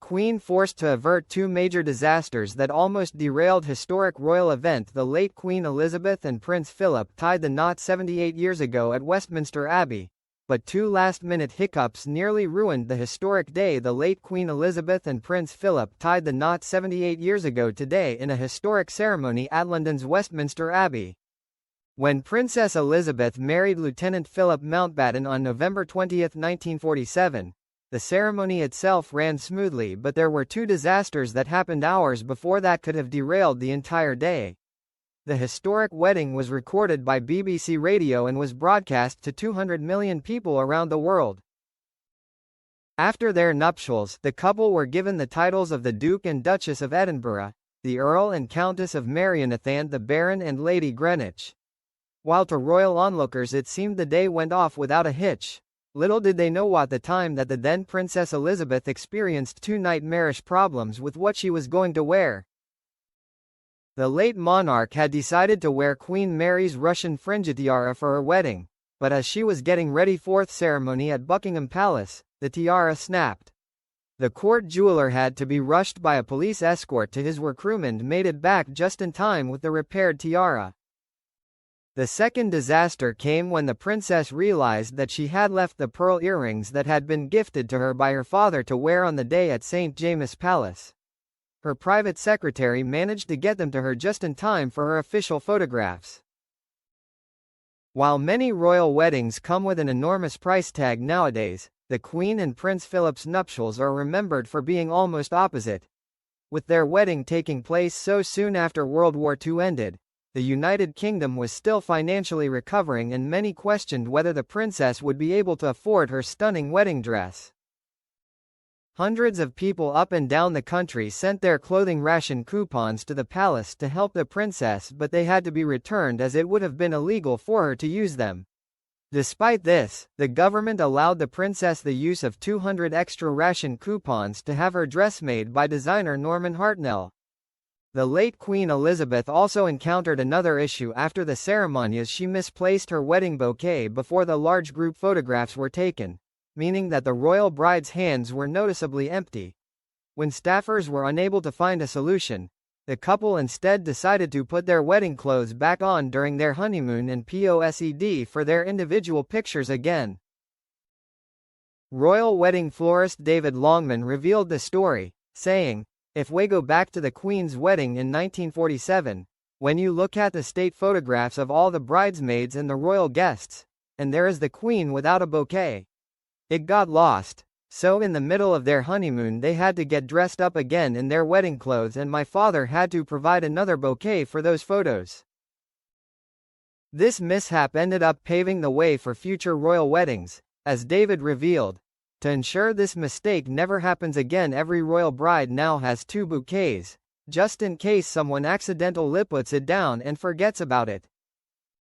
Queen forced to avert two major disasters that almost derailed historic royal event. The late Queen Elizabeth and Prince Philip tied the knot 78 years ago at Westminster Abbey, but two last-minute hiccups nearly ruined the historic day. The late Queen Elizabeth and Prince Philip tied the knot 78 years ago today in a historic ceremony at London's Westminster Abbey. When Princess Elizabeth married Lieutenant Philip Mountbatten on November 20, 1947, the ceremony itself ran smoothly, but there were two disasters that happened hours before that could have derailed the entire day. The historic wedding was recorded by BBC Radio and was broadcast to 200 million people around the world. After their nuptials, the couple were given the titles of the Duke and Duchess of Edinburgh, the Earl and Countess of Merionethand, the Baron and Lady Greenwich. While to royal onlookers it seemed the day went off without a hitch, little did they know at the time that the then Princess Elizabeth experienced two nightmarish problems with what she was going to wear. The late monarch had decided to wear Queen Mary's Russian fringe tiara for her wedding, but as she was getting ready for the ceremony at Buckingham Palace, the tiara snapped. The court jeweler had to be rushed by a police escort to his workroom and made it back just in time with the repaired tiara. The second disaster came when the princess realized that she had left the pearl earrings that had been gifted to her by her father to wear on the day at St. James's Palace. Her private secretary managed to get them to her just in time for her official photographs. While many royal weddings come with an enormous price tag nowadays, the Queen and Prince Philip's nuptials are remembered for being almost opposite. With their wedding taking place so soon after World War II ended, the United Kingdom was still financially recovering and many questioned whether the princess would be able to afford her stunning wedding dress. Hundreds of people up and down the country sent their clothing ration coupons to the palace to help the princess, but they had to be returned as it would have been illegal for her to use them. Despite this, the government allowed the princess the use of 200 extra ration coupons to have her dress made by designer Norman Hartnell. The late Queen Elizabeth also encountered another issue after the ceremony as she misplaced her wedding bouquet before the large group photographs were taken, meaning that the royal bride's hands were noticeably empty. When staffers were unable to find a solution, the couple instead decided to put their wedding clothes back on during their honeymoon and posed for their individual pictures again. Royal wedding florist David Longman revealed the story, saying, "If we go back to the Queen's wedding in 1947, when you look at the state photographs of all the bridesmaids and the royal guests, and there is the Queen without a bouquet. It got lost, so in the middle of their honeymoon they had to get dressed up again in their wedding clothes and my father had to provide another bouquet for those photos." This mishap ended up paving the way for future royal weddings, as David revealed. To ensure this mistake never happens again, every royal bride now has two bouquets, just in case someone accidentally puts it down and forgets about it.